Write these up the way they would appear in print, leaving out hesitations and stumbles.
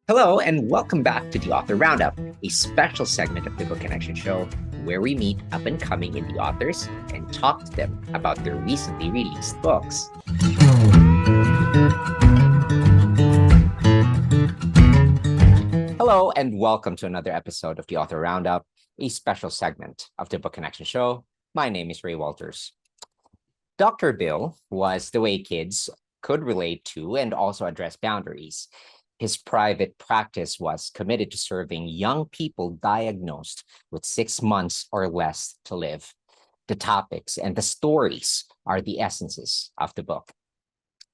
Hello, and welcome back to the Author Roundup, a special segment of the Book Connection Show where we meet up and coming indie authors and talk to them about their recently released books. Hello, and welcome to another episode of the Author Roundup, a special segment of the Book Connection Show. My name is Ray Walters. Dr. Bill was the way kids could relate to and also address boundaries. His private practice was committed to serving young people diagnosed with 6 months or less to live. The topics and the stories are the essences of the book.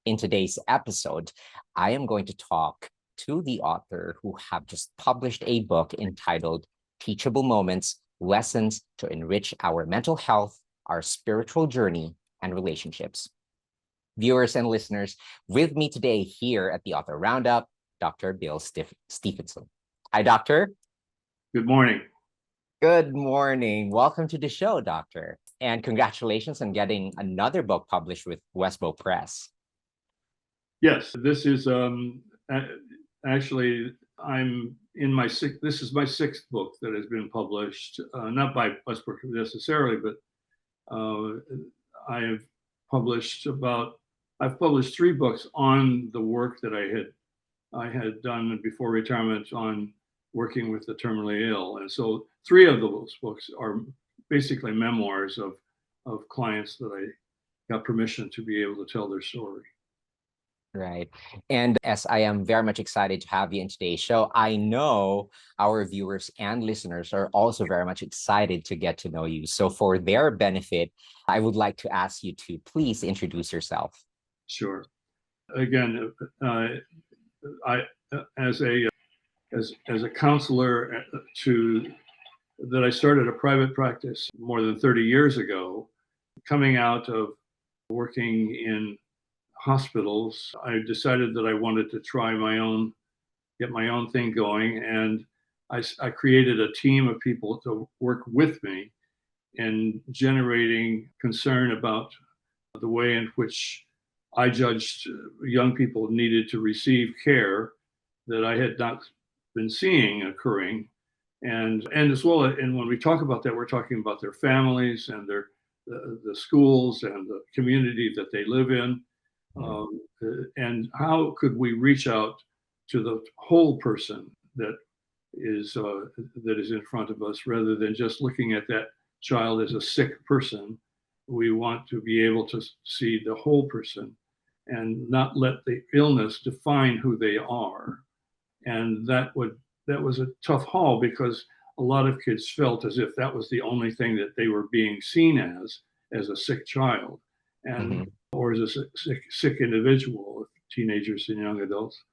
In today's episode, I am going to talk to the author who have just published a book entitled Teachable Moments, Lessons to Enrich Our Mental Health, Our Spiritual Journey, and Relationships. Viewers and listeners, with me today here at the Author Roundup, Dr. Bill Stephenson. Hi, Doctor. Good morning. Good morning. Welcome to the show, Doctor. And congratulations on getting another book published with Westbow Press. Yes, this is actually this is my sixth book that has been published, not by Westbrook necessarily, but I've published 3 books on the work that I had done before retirement on working with the terminally ill. And so 3 of those books are basically memoirs of clients that I got permission to be able to tell their story. Right. And as I am very much excited to have you in today's show, I know our viewers and listeners are also very much excited to get to know you. So for their benefit, I would like to ask you to please introduce yourself. Sure. Again, I as a counselor that I started a private practice more than 30 years ago. Coming out of working in hospitals, I decided that I wanted to get my own thing going, and I created a team of people to work with me in generating concern about the way in which I judged young people needed to receive care that I had not been seeing occurring. And as well, and when we talk about that, we're talking about their families and the schools and the community that they live in. And how could we reach out to the whole person that is in front of us, rather than just looking at that child as a sick person. We want to be able to see the whole person and not let the illness define who they are. And that was a tough haul, because a lot of kids felt as if that was the only thing that they were being seen as a sick child, and or as a sick individual, teenagers and young adults.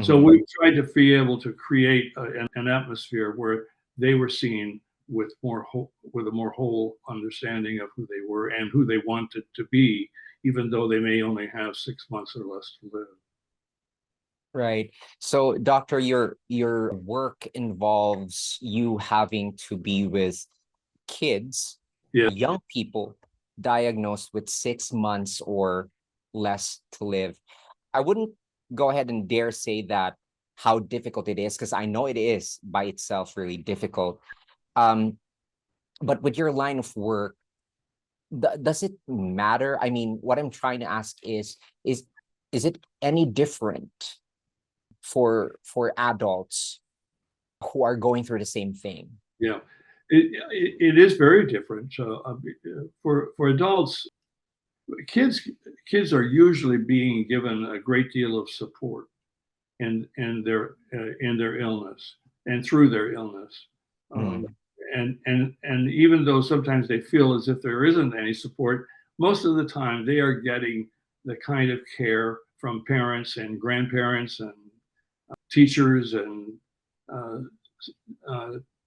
So we tried to be able to create an atmosphere where they were seen with a more whole understanding of who they were and who they wanted to be, even though they may only have 6 months or less to live. Right. So, Doctor, your work involves you having to be with kids, young people diagnosed with 6 months or less to live. I wouldn't go ahead and dare say that how difficult it is, because I know it is by itself really difficult. But with your line of work, does it matter? I mean, what I'm trying to ask is it any different for adults who are going through the same thing? Yeah, it is very different. For adults, kids are usually being given a great deal of support in their illness and through their illness. And even though sometimes they feel as if there isn't any support, most of the time they are getting the kind of care from parents and grandparents and teachers and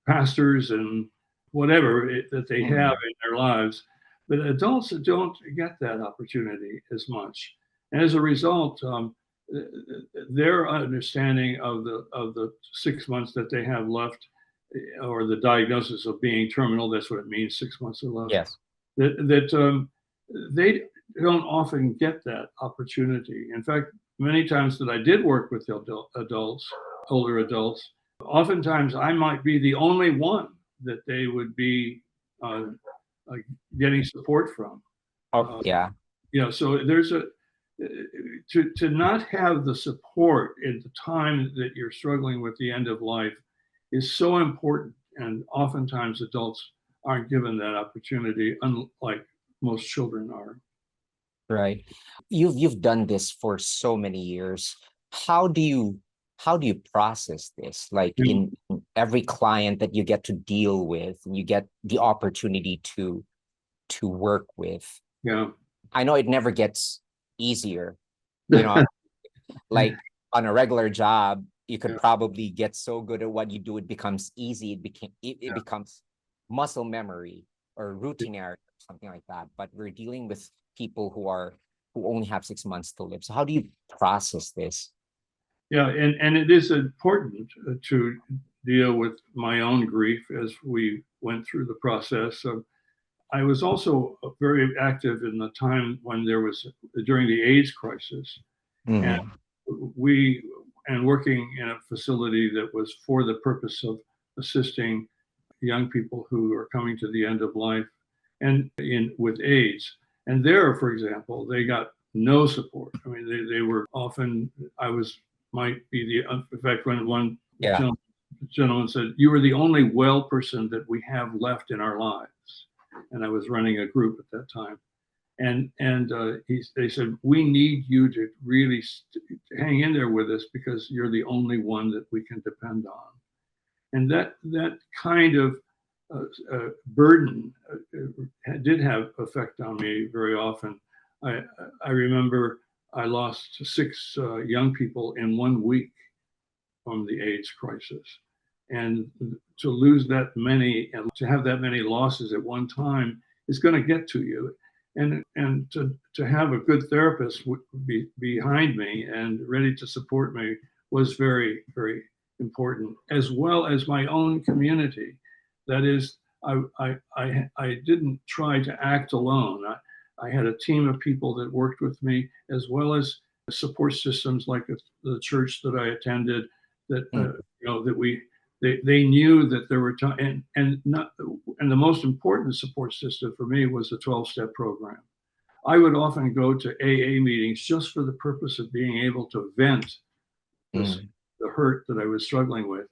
pastors and whatever that they have in their lives. But adults don't get that opportunity as much. And as a result, their understanding of the 6 months that they have left, or the diagnosis of being terminal, that's what it means, 6 months or less. Yes. That they don't often get that opportunity. In fact, many times that I did work with adults, older adults. Oftentimes, I might be the only one that they would be uh, uh, getting support from. Oh, yeah. So there's a to not have the support at the time that you're struggling with the end of life is so important, and oftentimes adults aren't given that opportunity, unlike most children are. Right. You've done this for so many years. How do you how do you process this? Like You in every client that you get to deal with and you get the opportunity to work with. know, I know it never gets easier. You know, like on a regular job, you could yeah, probably get so good at what you do, it becomes easy. It yeah. becomes muscle memory or routinary, something like that. But we're dealing with people who only have 6 months to live. So how do you process this? Yeah, and it is important to deal with my own grief as we went through the process. I was also very active in the time when there was during the AIDS crisis, and Mhm. we and working in a facility that was for the purpose of assisting young people who are coming to the end of life and in with AIDS. And there, for example, they got no support. I mean, they were often, I was, might be in fact, when one Yeah. gentleman said, "You are the only well person that we have left in our lives." And I was running a group at that time. They said, "We need you to really hang in there with us because you're the only one that we can depend on." And that kind of burden did have effect on me very often. I I remember I lost six young people in 1 week from the AIDS crisis, and to lose that many and to have that many losses at one time is going to get to you. And to have a good therapist behind me and ready to support me was very, very important, as well as my own community. That is, I didn't try to act alone. I had a team of people that worked with me, as well as support systems like the church that I attended. That Mm. that they knew that there were time, and the most important support system for me was the 12-step program. I would often go to AA meetings just for the purpose of being able to vent this Mm. the hurt that I was struggling with.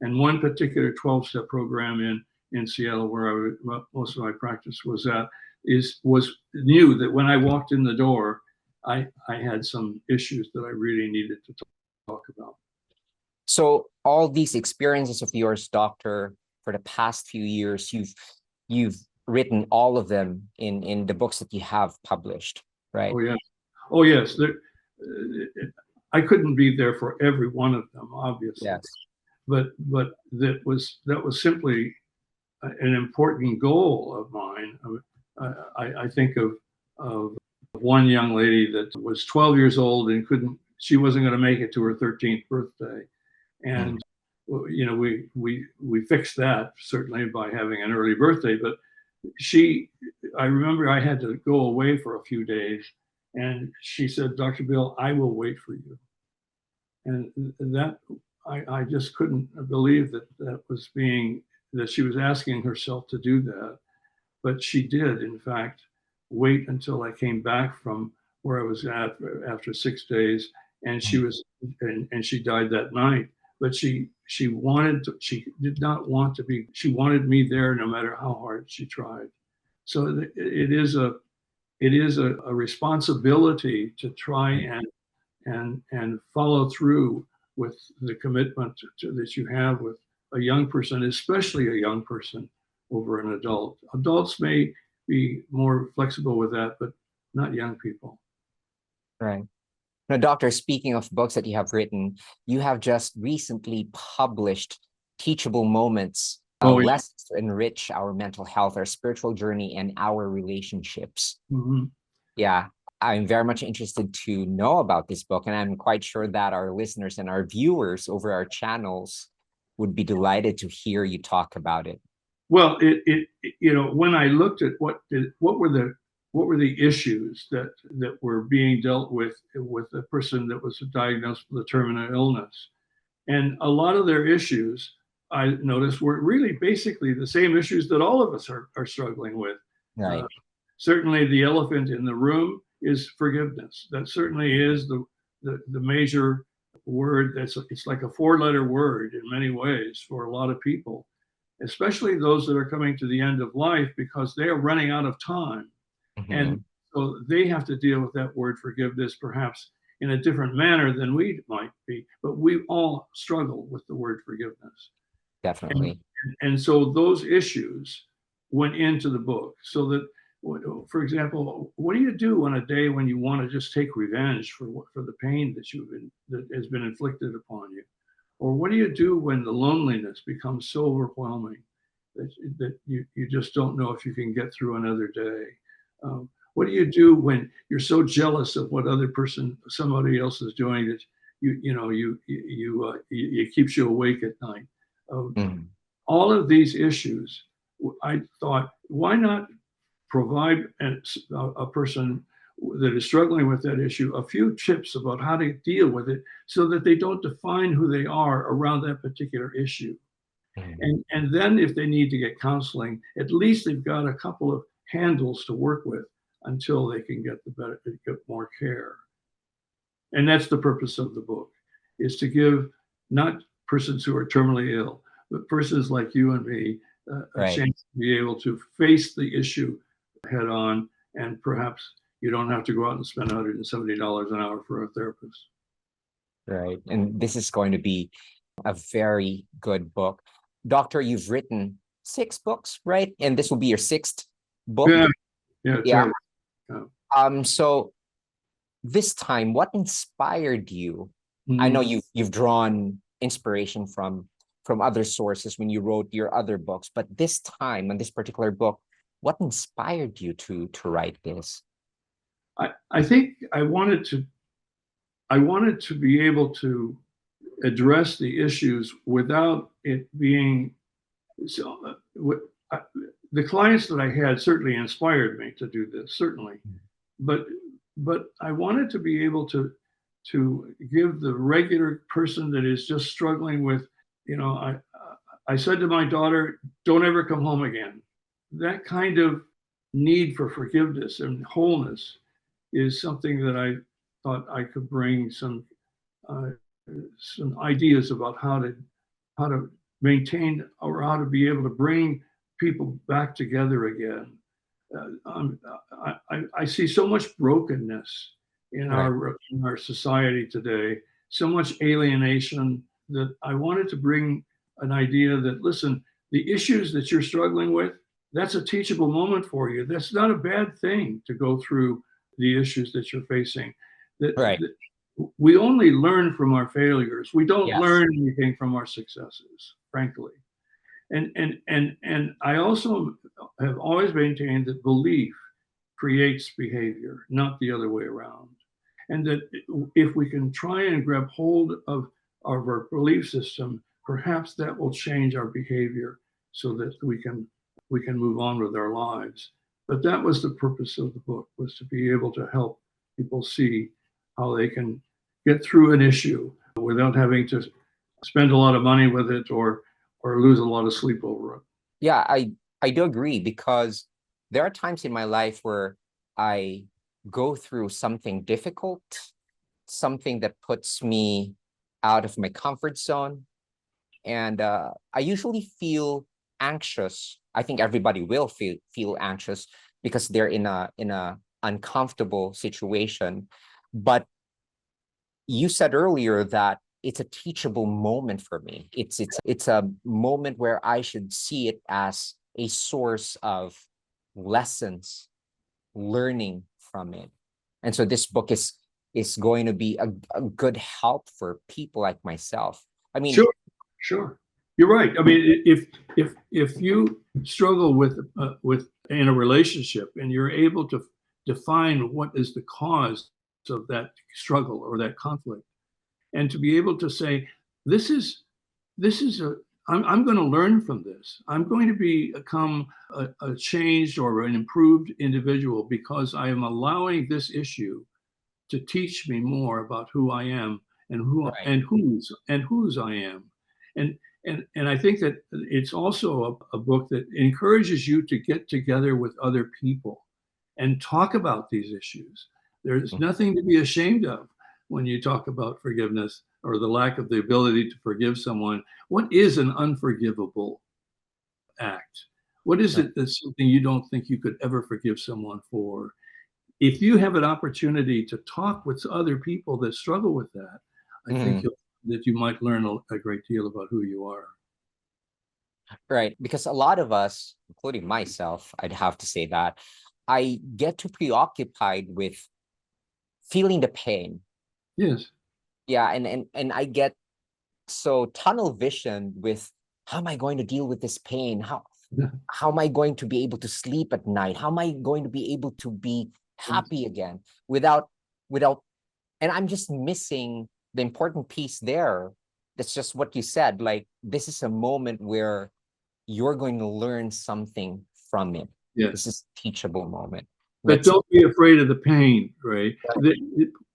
And one particular 12-step program in Seattle, where most of my practice was at, was knew that when I walked in the door, I had some issues that I really needed to talk about. So all these experiences of yours, doctor, for the past few years, you've written all of them in the books that you have published, right? Oh yes, oh yes. I couldn't be there for every one of them, obviously, Yes. but that was simply an important goal of mine. I think of one young lady that was 12 years old and she wasn't going to make it to her 13th birthday, Mm. and we fixed that certainly by having an early birthday. But I remember I had to go away for a few days, and she said, "Dr. Bill, I will wait for you." And that I just couldn't believe that she was asking herself to do that. But she did, in fact, wait until I came back from where I was at after 6 days, and Mm. she died that night. But she did not want to be. She wanted me there, no matter how hard she tried. So it is a responsibility to try and follow through with the commitment that you have with a young person, especially a young person over an adult. Adults may be more flexible with that, but not young people. Right. Now, doctor, speaking of books that you have written, you have just recently published Teachable Moments, Oh, yeah. lessons to enrich our mental health, our spiritual journey, and our relationships. Mhm. Yeah, I'm very much interested to know about this book, and I'm quite sure that our listeners and our viewers over our channels would be delighted to hear you talk about it. Well, when I looked at what were the issues that were being dealt with a person that was diagnosed with a terminal illness, And a lot of their issues, I noticed, were really basically the same issues that all of us are struggling with. Right. Certainly, the elephant in the room is forgiveness. That certainly is the major word. It's like a four-letter word in many ways for a lot of people, especially those that are coming to the end of life because they are running out of time. And Mhm. so they have to deal with that word forgiveness perhaps in a different manner than we might be, but we all struggle with the word forgiveness. And, Definitely. and so those issues went into the book so that, for example, what do you do on a day when you want to just take revenge for the pain that has been inflicted upon you? Or what do you do when the loneliness becomes so overwhelming that you just don't know if you can get through another day? What do you do when you're so jealous of what somebody else is doing that it keeps you awake at night? Um, Mhm. all of these issues, I thought, why not provide a person that is struggling with that issue a few tips about how to deal with it so that they don't define who they are around that particular issue. Mhm. And then if they need to get counseling, at least they've got a couple of handles to work with until they can get more care. And that's the purpose of the book, is to give not persons who are terminally ill, but persons like you and me a Right. chance to be able to face the issue head on, and perhaps you don't have to go out and spend $170 an hour for a therapist. Right. And this is going to be a very good book. Doctor, you've written 6 books, right? And this will be your 6th book. Yeah, yeah, Yeah. terrible. Yeah. So this time, what inspired you? I know Mhm. you've drawn inspiration from other sources when you wrote your other books, but this time on this particular book, what inspired you to write this? I think I wanted to be able to address the issues without it being so. Uh, the clients that I had certainly inspired me to do this, certainly, but I wanted to be able to give the regular person that is just struggling with, I said to my daughter, "Don't ever come home again." That kind of need for forgiveness and wholeness is something that I thought I could bring uh, some ideas about how to maintain or how to be able to bring people back together again. I see so much brokenness Right. in our society today, so much alienation that I wanted to bring an idea that, listen, the issues that you're struggling with, that's a teachable moment for you. That's not a bad thing to go through the issues that you're facing. Right. That we only learn from our failures. We don't Yes. learn anything from our successes, frankly. And I also have always maintained that belief creates behavior, not the other way around. And that if we can try and grab hold of our belief system, perhaps that will change our behavior so that we can move on with our lives. But that was the purpose of the book, was to be able to help people see how they can get through an issue without having to spend a lot of money with it or lose a lot of sleep over it. Yeah, I do agree because there are times in my life where I go through something difficult, something that puts me out of my comfort zone, and I usually feel anxious. I think everybody will feel anxious because they're in a uncomfortable situation. But you said earlier that it's a teachable moment for me. It's a moment where I should see it as a source of lessons, learning from it. And so this book is going to be a good help for people like myself. I mean, Sure, sure. You're right. I mean, if you struggle with in a relationship and you're able to define what is the cause of that struggle or that conflict, and to be able to say, this is this is a I'm going to learn from this. I'm going to become a changed or an improved individual because I am allowing this issue to teach me more about who I am and Right. whose I am. And I think that it's also a book that encourages you to get together with other people and talk about these issues. There's Mhm. nothing to be ashamed of when you talk about forgiveness or the lack of the ability to forgive someone. What is an unforgivable act? What is Right. it that's something you don't think you could ever forgive someone for? If you have an opportunity to talk with other people that struggle with that, I think Mhm. that you might learn a great deal about who you are. Right. Because a lot of us, including myself, I'd have to say that I get too preoccupied with feeling the pain. Yes. Yeah, and I get so tunnel vision with how am I going to deal with this pain? How am I going to be able to sleep at night? How am I going to be able to be happy again without and I'm just missing the important piece there. That's just what you said. Like this is a moment where you're going to learn something from it. Yes. This is teachable moment. But That's don't be afraid of the pain, Ray.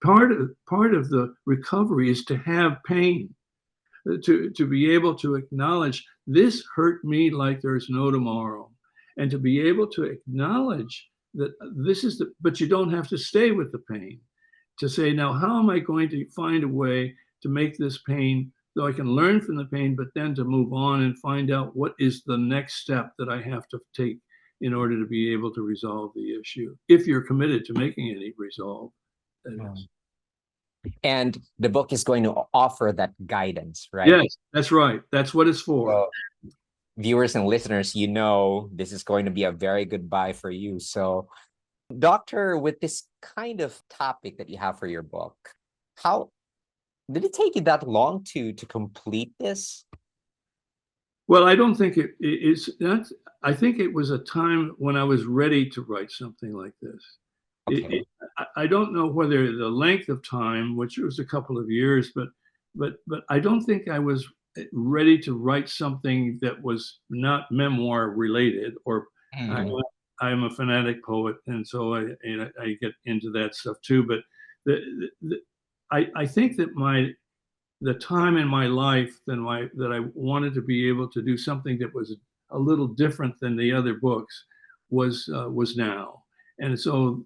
Part of the recovery is to have pain, to be able to acknowledge this hurt me like there's no tomorrow, and to be able to acknowledge that this is the. But you don't have to stay with the pain. To say now, how am I going to find a way to make this pain so I can learn from the pain, but then to move on and find out what is the next step that I have to take in order to be able to resolve the issue. If you're committed to making any resolve, that is. and the book is going to offer that guidance, right? Yes, that's right. That's what it's for. So viewers and listeners, you know this is going to be a very good buy for you. So, Doctor, with this kind of topic that you have for your book, how did it take you that long to complete this? Well, I don't think it's not. I think it was a time when I was ready to write something like this. Okay. I don't know whether the length of time, which was a couple of years, but I don't think I was ready to write something that was not memoir related. Or I, Mhm. I'm a fanatic poet, and so I get into that stuff too. But I think that the time in my life that I wanted to be able to do something that was a little different than the other books was now. And so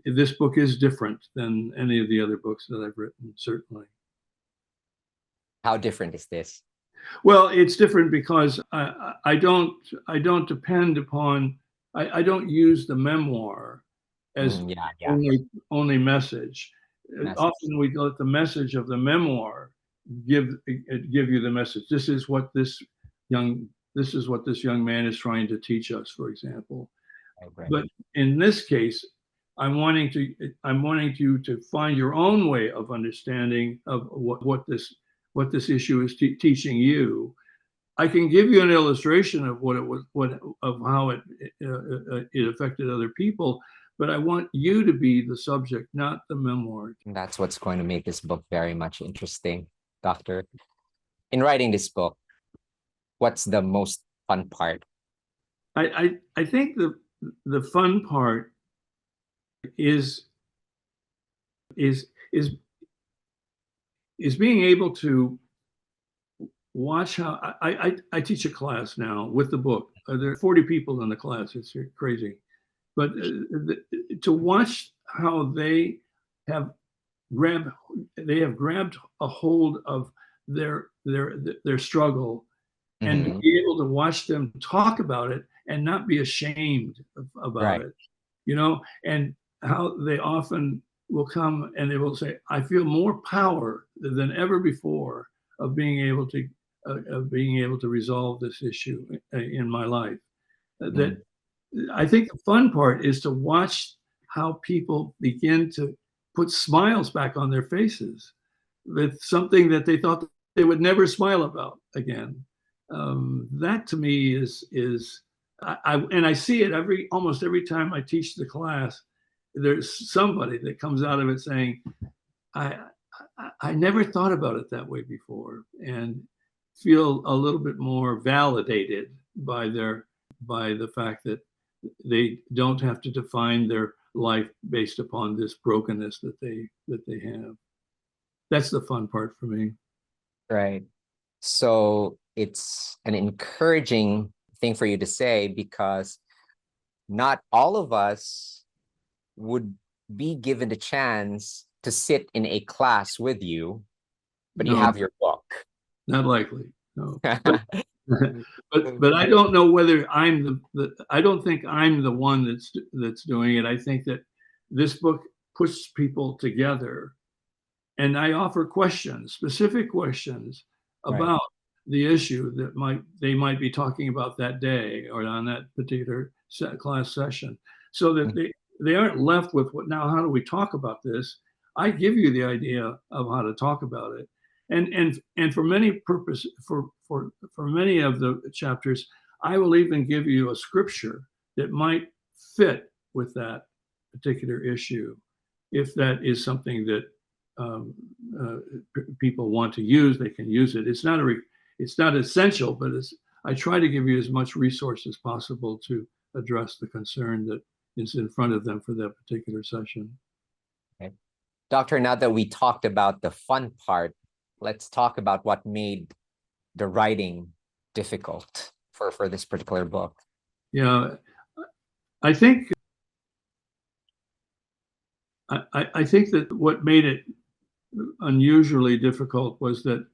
this book is different than any of the other books that I've written, certainly. How different is this? Well, it's different because I don't depend upon I don't use the memoir as Mhm, yeah, yeah. only message. Message. Often we let the message of the memoir give you the message. Young this is what this young man is trying to teach us, for example. Right, right. But in this case, I'm wanting you to find your own way of understanding of what this issue is teaching you. I can give you an illustration of what of how it affected other people, but I want you to be the subject, not the memoir. And that's what's going to make this book very much interesting, Doctor. In writing this book, what's the most fun part? I think the fun part is is is is being able to watch how I teach a class now with the book. There are 40 people in the class. It's crazy, but to watch how have grabbed they have grabbed a hold of their struggle, and to Mhm. be able to watch them talk about it and not be ashamed about Right. it, and how they often will come and they will say, I feel more power than ever before of being able to resolve this issue in my life. That Mhm. I think the fun part is to watch how people begin to put smiles back on their faces with something that they thought they would never smile about again. That to me is and I see it almost every time I teach the class. There's somebody that comes out of it saying, I, I never thought about it that way before, and feel a little bit more validated by the fact that they don't have to define their life based upon this brokenness that they have. that's the fun part for me. Right. So it's an encouraging thing for you to say, because not all of us would be given the chance to sit in a class with you, but you No, have your book. not likely. No. But I don't know whether I'm I don't think I'm the one that's doing it. I think that this book puts people together, and I offer questions, specific questions Right. about the issue that they might be talking about that day or on that particular class session, so that they aren't left with what now. How do we talk about this? I give you the idea of how to talk about it, and for many purpose for many of the chapters, I will even give you a scripture that might fit with that particular issue, if that is something that um, uh, people want to use. They can use it. It's not essential, but I try to give you as much resource as possible to address the concern that is in front of them for that particular session. Okay. Doctor, now that we talked about the fun part, let's talk about what made the writing difficult for this particular book. Yeah, I think I think that what made it unusually difficult was that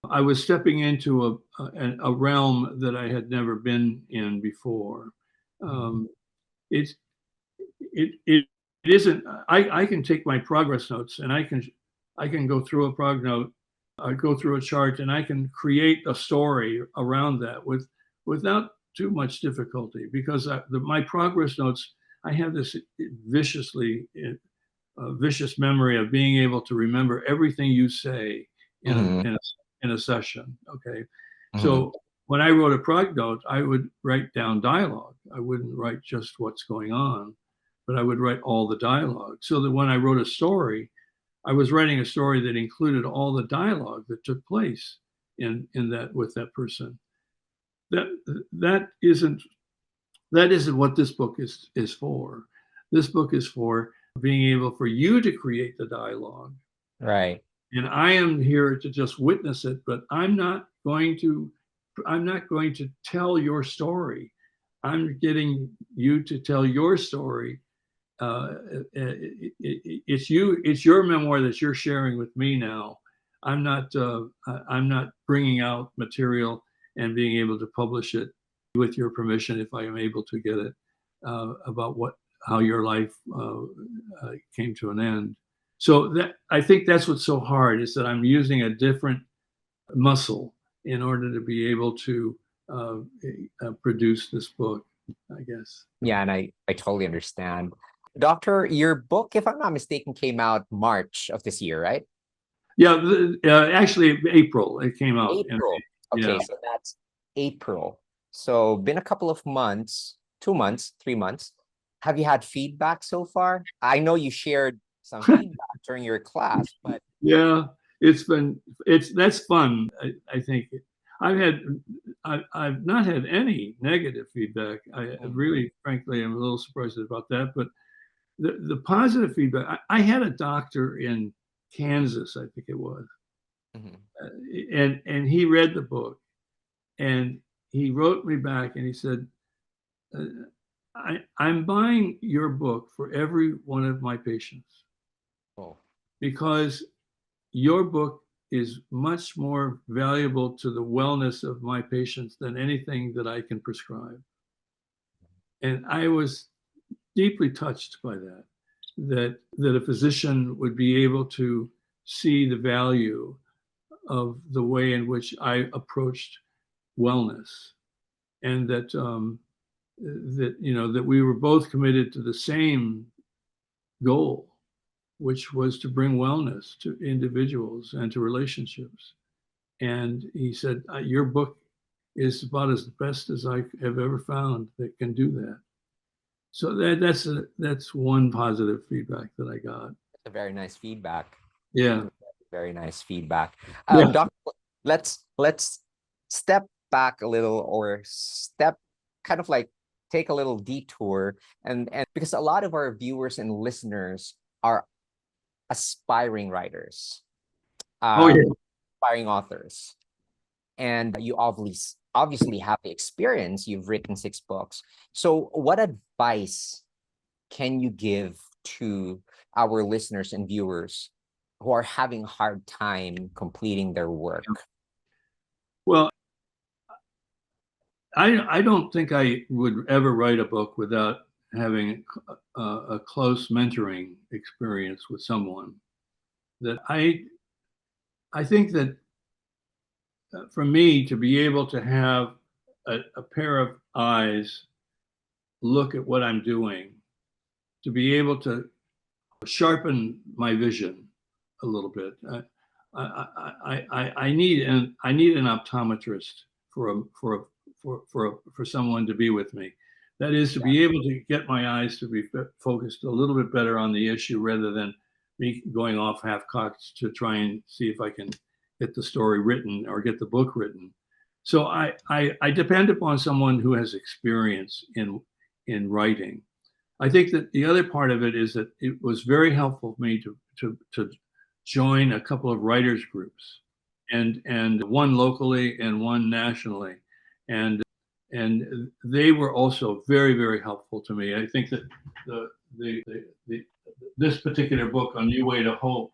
I was stepping into a realm that I had never been in before. Um, it's it isn't. I can take my progress notes and I can go through a prog note, go through a chart, and I can create a story around that without too much difficulty, because my progress notes, I have this viciously vicious memory of being able to remember everything you say in Mm-hmm. in a session. Okay, Mm-hmm. so when I wrote a prog note, I would write down dialogue. I wouldn't write just what's going on, but I would write all the dialogue, so that when I wrote a story, I was writing a story that included all the dialogue that took place in that with that person. That that isn't that isn't what this book is for. This book is for being able for you to create the dialogue, Right. and I am here to just witness it. But I'm not going to tell your story. I'm getting you to tell your story. It's your memoir that you're sharing with me now. I'm not bringing out material and being able to publish it with your permission, if I am able to get it, about how your life came to an end. So that, I think that's what's so hard, is that I'm using a different muscle in order to be able to uh, produce this book, I guess. Yeah, and I totally understand. Doctor, your book, if I'm not mistaken, came out March of this year, right? Yeah, actually, April it came out. And April. yeah, Okay, so that's April. So been a couple of months, 2 months, 3 months. Have you had feedback so far? I know you shared some feedback during your class, but yeah, that's fun. I think I've not had any negative feedback. I really, frankly, am a little surprised about that. But the positive feedback, I had a doctor in Kansas, I think it was, Mhm. and he read the book, and he wrote me back and he said, uh, I'm buying your book for every one of my patients, Oh, because your book is much more valuable to the wellness of my patients than anything that I can prescribe. And I was deeply touched by that, that a physician would be able to see the value of the way in which I approached wellness, and that we were both committed to the same goal, which was to bring wellness to individuals and to relationships. And he said, your book is about as the best as I have ever found that can do that. So that's one positive feedback that I got. that's a very nice feedback. Yeah, Very nice feedback. yeah, Doc, let's step back a little, or step kind of like take a little detour, and because a lot of our viewers and listeners are aspiring writers. Oh yeah. Aspiring authors, and you obviously have the experience. You've written 6 books. So what advice can you give to our listeners and viewers who are having a hard time completing their work? Well, I don't think I would ever write a book without having a close mentoring experience with someone. That I think that for me to be able to have a pair of eyes look at what I'm doing, to be able to sharpen my vision a little bit. I need an optometrist for someone to be with me. That is to be able to get my eyes to be focused a little bit better on the issue rather than me going off half-cocked to try and see if I can get the story written or get the book written. So I depend upon someone who has experience in writing. I think that the other part of it is that it was very helpful for me to join a couple of writers groups, and one locally and one nationally, and they were also very helpful to me. I think that the this particular book, A New Way to Hope,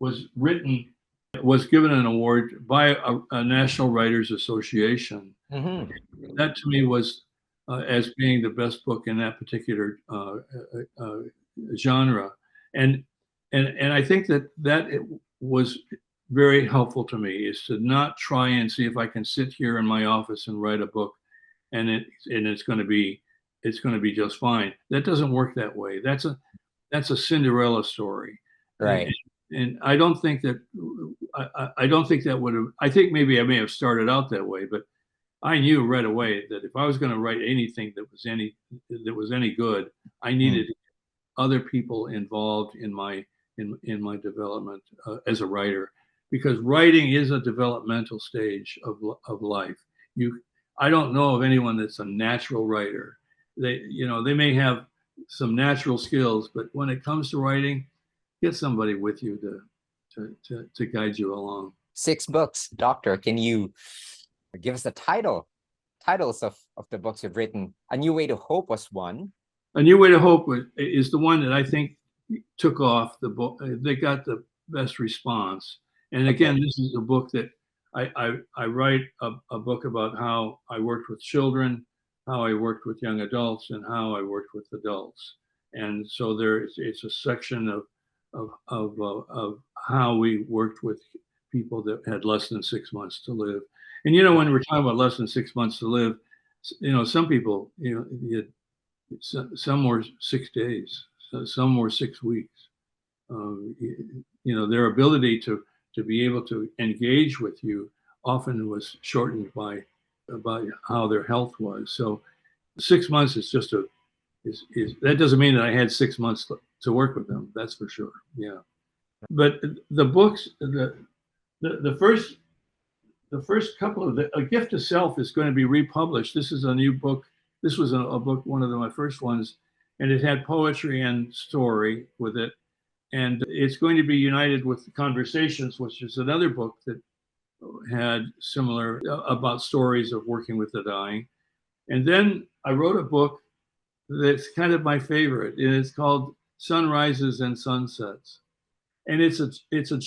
was given an award by a National Writers Association. Mm-hmm. That to me was as being the best book in that particular genre, and I think that it was very helpful to me, is to not try and see if I can sit here in my office and write a book, and it's going to be just fine. That doesn't work that way. That's a Cinderella story, Right. and I don't think that I don't think that would have. I think maybe I may have started out that way, but I knew right away that if I was going to write anything that was any good, I needed other people involved in my development as a writer, because writing is a developmental stage of life. I don't know of anyone that's a natural writer. They may have some natural skills, but when it comes to writing, get somebody with you to guide you along. 6 books, Doctor. Can you give us the titles of the books you've written? A New Way to Hope was one. A New Way to Hope is the one that I think took off. The book, they got the best response. And again, this is a book that I write a book about how I worked with children, how I worked with young adults, and how I worked with adults. And so it's a section of how we worked with people that had less than 6 months to live. And when we're talking about less than 6 months to live, some people, some were 6 days, some were 6 weeks. Their ability to be able to engage with you often was shortened by how their health was. So 6 months is just that doesn't mean that I had 6 months to work with them. That's for sure. Yeah. But the books, the first couple of A Gift to Self is going to be republished. This is a new book. This was a book, one of my first ones, and it had poetry and story with it. And it's going to be united with Conversations, which is another book that had similar about stories of working with the dying. And then I wrote a book that's kind of my favorite, and it's called Sunrises and Sunsets. And it's a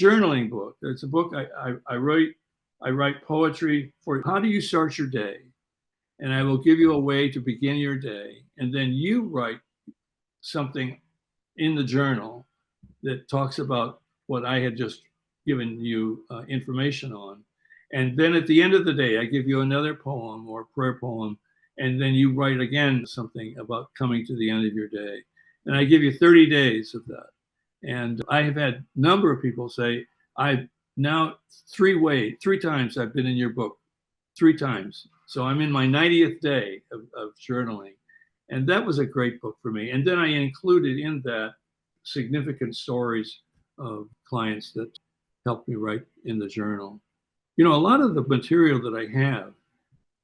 journaling book. It's a book I write poetry for how do you start your day, and I will give you a way to begin your day, and then you write something in the journal that talks about what I had just given you information on. And then at the end of the day, I give you another poem or prayer poem, and then you write again something about coming to the end of your day. And I give you 30 days of that. And I have had a number of people say, I've now 3 times I've been in your book, 3 times. So I'm in my 90th day of journaling. And that was a great book for me. And then I included in that significant stories of clients that helped me write in the journal. A lot of the material that I have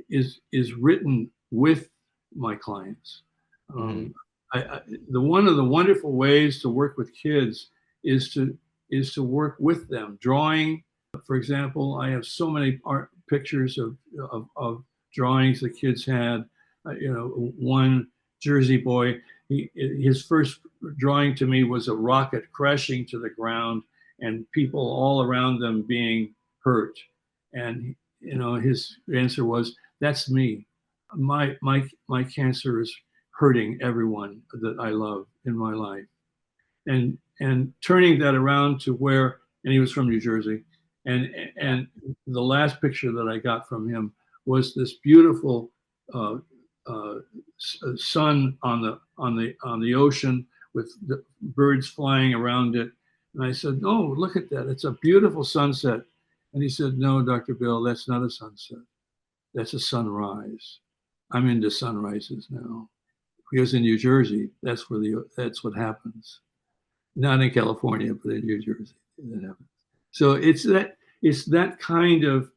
is written with my clients. One of the wonderful ways to work with kids is to work with them, drawing For example, I have so many art pictures of drawings the kids had. One Jersey boy, his first drawing to me was a rocket crashing to the ground and people all around them being hurt. And his answer was, "That's me. My cancer is hurting everyone that I love in my life." And turning that around to where, and he was from New Jersey, and the last picture that I got from him was this beautiful uh, uh, sun on the ocean with the birds flying around it. And I said, "Oh, look at that! It's a beautiful sunset." And he said, "No, Dr. Bill, that's not a sunset. That's a sunrise. I'm into sunrises now." Because in New Jersey, that's what happens. Not in California, but in New Jersey, that happens. So it's that kind of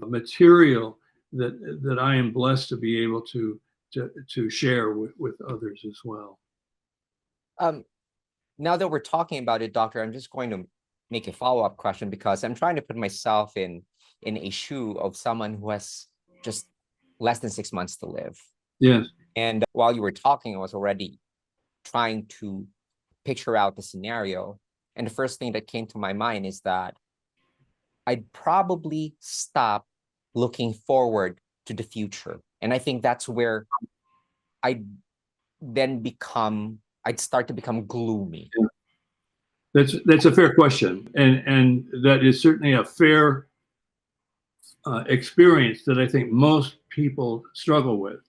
material that I am blessed to be able to share with others as well. Um, Now that we're talking about it, doctor, I'm just going to make a follow-up question because I'm trying to put myself in a shoe of someone who has just less than 6 months to live. Yes. And while you were talking, I was already trying to picture out the scenario. And the first thing that came to my mind is that I'd probably stop looking forward to the future. And I think that's where I'd I'd start to become gloomy. Yeah. That's a fair question, and that is certainly a fair experience that I think most people struggle with.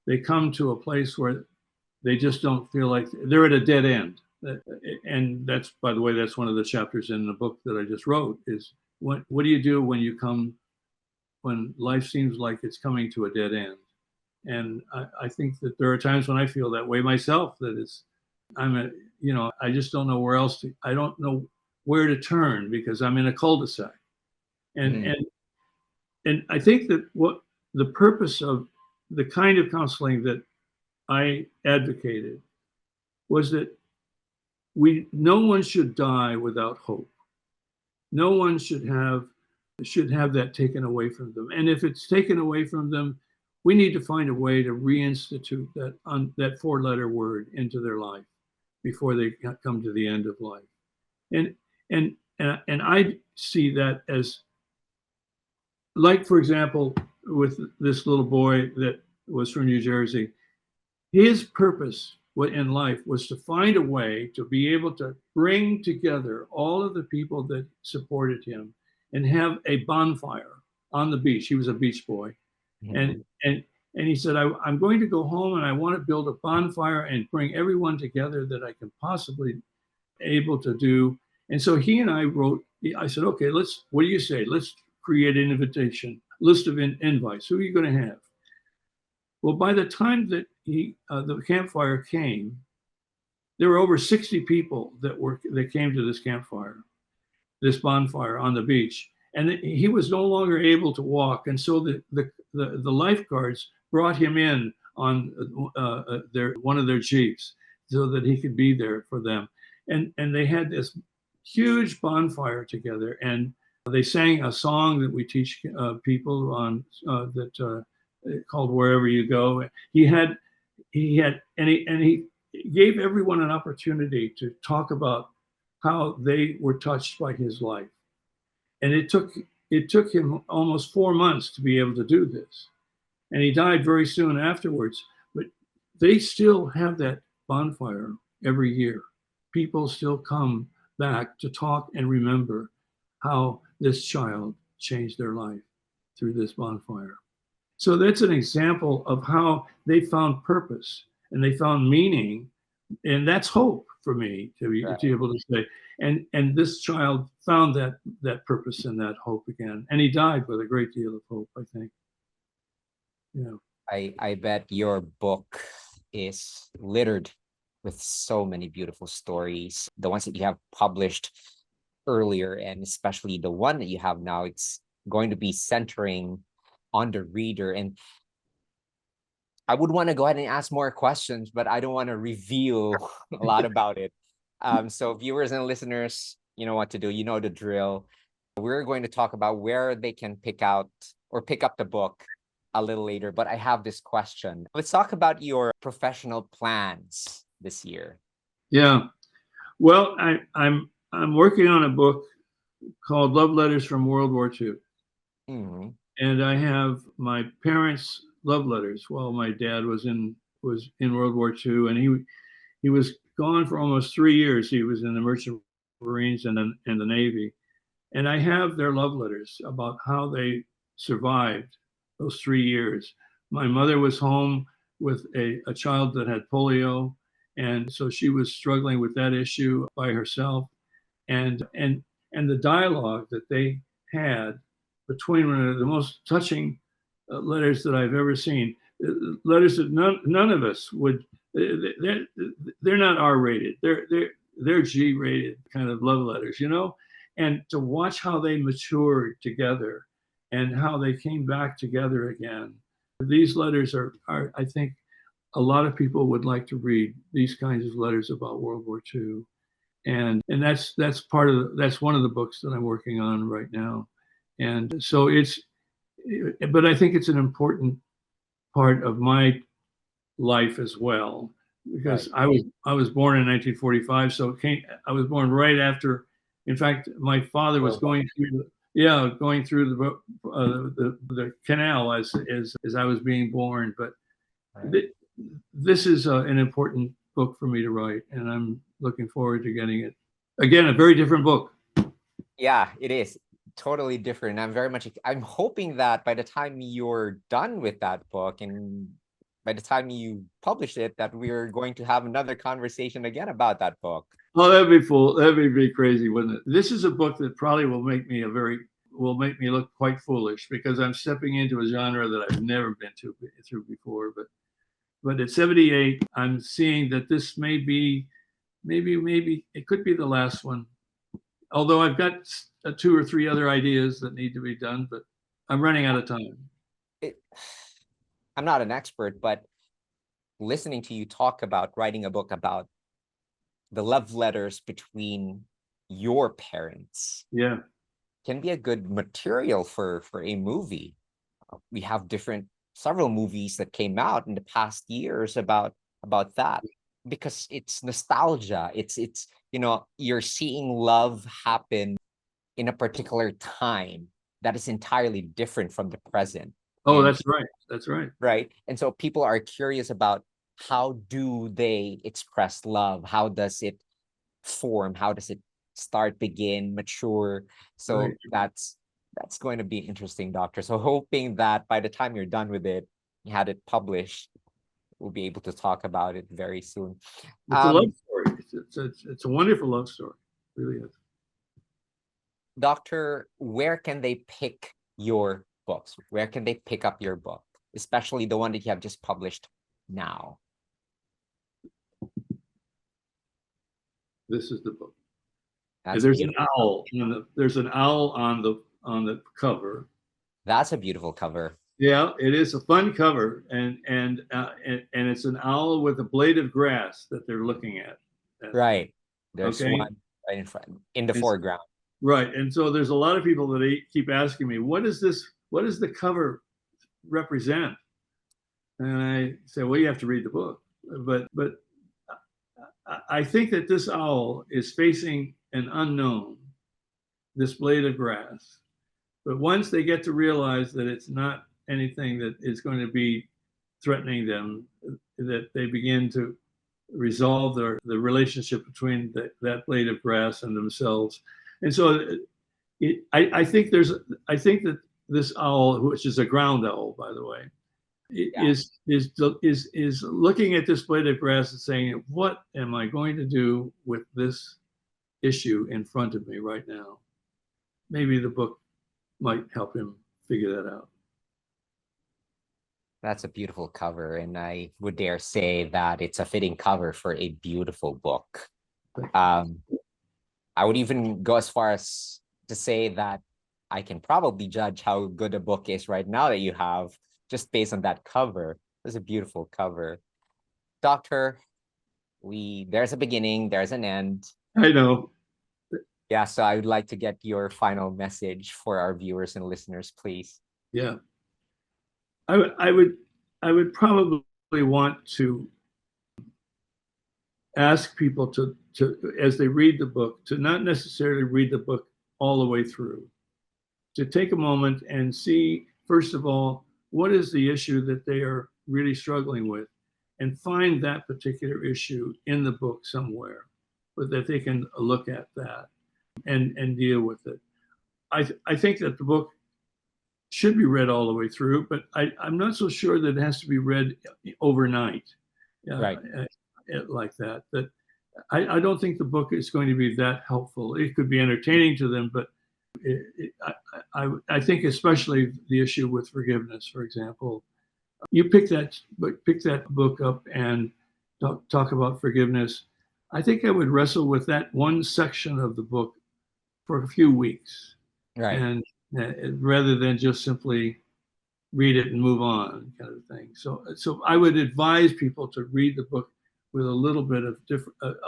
They come to a place where they just don't feel like they're at a dead end. And that's, by the way, that's one of the chapters in the book that I just wrote is what do you do when life seems like it's coming to a dead end? And I think that there are times when I feel that way myself, that I just don't know where else I don't know where to turn because I'm in a cul-de-sac. And, Mm. and I think that what the purpose of the kind of counseling that I advocated was that no one should die without hope. No one should have that taken away from them. And if it's taken away from them, we need to find a way to reinstitute that four-letter word into their life before they come to the end of life. And I see that as, like, for example, with this little boy that was from New Jersey, his purpose in life was to find a way to be able to bring together all of the people that supported him and have a bonfire on the beach. He was a beach boy. Mm. And he said, I'm going to go home and I want to build a bonfire and bring everyone together that I can possibly able to do. And so he and I said, okay, what do you say? Let's create an invitation, list of invites. Who are you going to have? Well, by the time that the campfire came, there were over 60 people that came to this campfire, this bonfire on the beach, and he was no longer able to walk, and so the lifeguards brought him in on one of their jeeps so that he could be there for them, and they had this huge bonfire together, and they sang a song that we teach people on called "Wherever You Go." He gave everyone an opportunity to talk about how they were touched by his life, and it took him almost 4 months to be able to do this, and he died very soon afterwards. But they still have that bonfire every year. People still come back to talk and remember how this child changed their life through this bonfire. So that's an example of how they found purpose and they found meaning, and that's hope for me to be able to say. And this child found that purpose and that hope again, and he died with a great deal of hope, I think. Yeah. I bet your book is littered with so many beautiful stories. The ones that you have published earlier, and especially the one that you have now, it's going to be centering on the reader. And I would want to go ahead and ask more questions, but I don't want to reveal a lot about it. So viewers and listeners, you know what to do. You know the drill. We're going to talk about where they can pick out or pick up the book a little later, but I have this question. Let's talk about your professional plans this year. Yeah. Well, I'm working on a book called Love Letters from World War II. Mhm. And I have my parents' love letters while my dad was in World War II, and he was gone for almost 3 years. He was in the Merchant Marines and the Navy, and I have their love letters about how they survived those 3 years. My mother was home with a child that had polio, and so she was struggling with that issue by herself, and the dialogue that they had between one another, the most touching letters that I've ever seen. Letters that none of us would. They're not R-rated. They're G-rated kind of love letters, you know. And to watch how they matured together and how they came back together again. These letters are I think a lot of people would like to read these kinds of letters about World War II. And that's that's one of the books that I'm working on right now. And so but I think it's an important part of my life as well, because Right. I was born in 1945, so I was born right after. In fact, my father was going through going through the canal as I was being born. But Right. this is an important book for me to write, and I'm looking forward to getting it. Again, a very different book. Yeah, it is totally different. I'm hoping that by the time you're done with that book and by the time you publish it, that we're going to have another conversation again about that book. Oh, that'd be full. That'd be crazy, wouldn't it? This is a book that probably will make me look quite foolish, because I'm stepping into a genre that I've never been through before. But at 78, I'm seeing that this may be maybe it could be the last one. Although I've got two or three other ideas that need to be done, but I'm running out of time. It, I'm not an expert, but listening to you talk about writing a book about the love letters between your parents Yeah. can be a good material for a movie. We have several movies that came out in the past years about that, because it's nostalgia. It's you're seeing love happen in a particular time that is entirely different from the present. Oh, And that's right. That's right. right, and so people are curious about how do they express love, how does it form, how does it start, begin, mature. So Right. that's going to be interesting, doctor. So hoping that by the time you're done with it, you had it published, we'll be able to talk about it very soon. It's a love story. It's a wonderful love story. It really is. Doctor, where can they pick your books? Where can they pick up your book, especially the one that you have just published now? This is the book. That's There's an beautiful. owl. There's an owl on the cover. That's a beautiful cover. Yeah, it is a fun cover, and it's an owl with a blade of grass that they're looking at. Right. There's Okay. one right in front, in the It's, foreground. right, and so there's a lot of people that keep asking me, "What is this? What does the cover represent?" And I say, "Well, you have to read the book." But I think that this owl is facing an unknown, this blade of grass. But once they get to realize that it's not anything that is going to be threatening them, that they begin to resolve the relationship between that blade of grass and themselves. And so I think that this owl, which is a ground owl, by the way, Yeah. is looking at this blade of grass and saying, "What am I going to do with this issue in front of me right now?" Maybe the book might help him figure that out. That's a beautiful cover, and I would dare say that it's a fitting cover for a beautiful book. Um, I would even go as far as to say that I can probably judge how good a book is right now that you have just based on that cover. It's a beautiful cover. Doctor, there's a beginning, there's an end. I know. Yeah, so I would like to get your final message for our viewers and listeners, please. Yeah. I would probably want to ask people to as they read the book to not necessarily read the book all the way through, to take a moment and see, first of all, what is the issue that they are really struggling with, and find that particular issue in the book somewhere, but that they can look at that and deal with it. I think that the book should be read all the way through, but I'm not so sure that it has to be read overnight, Right. like that. That I don't think the book is going to be that helpful. It could be entertaining to them, but I think especially the issue with forgiveness, for example, you pick that book up and talk about forgiveness. I think I would wrestle with that one section of the book for a few weeks, Right. and rather than just simply read it and move on, kind of thing. So I would advise people to read the book with a little bit of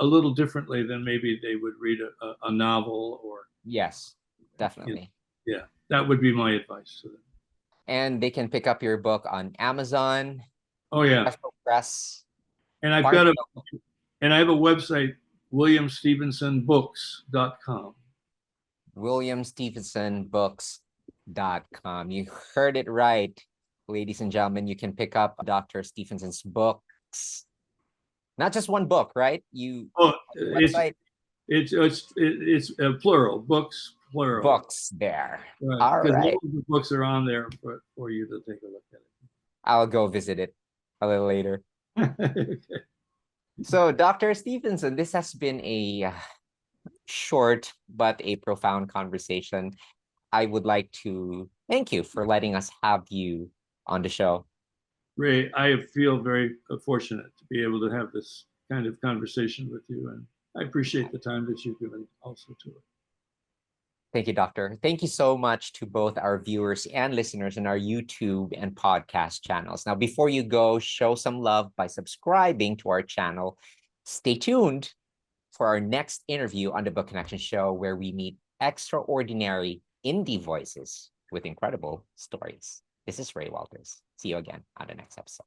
a little differently than maybe they would read a novel or, Yes, you know, definitely. yeah, that would be my advice to them. And they can pick up your book on Amazon, Oh yeah, Special Press, and I've Barnes. got and I have a website, williamstephensonbooks.com. WilliamStephensonBooks.com. You heard it right, ladies and gentlemen. You can pick up Dr. Stephenson's books. Not just one book, right? You Oh, website it's plural, books plural, books there. right? All Because all right. of the books are on there for you to take a look I'll go visit it a little later. at it. So, Dr. Stephenson, this has been a short but a profound conversation. I would like to thank you for letting us have you on the show. Ray, I feel very fortunate to be able to have this kind of conversation with you, and I appreciate the time that you've given also to it. Thank you, Doctor. Thank you so much to both our viewers and listeners in our YouTube and podcast channels. Now, before you go, show some love by subscribing to our channel. Stay tuned for our next interview on the Book Connection Show, where we meet extraordinary indie voices with incredible stories. This is Ray Walters. See you again on the next episode.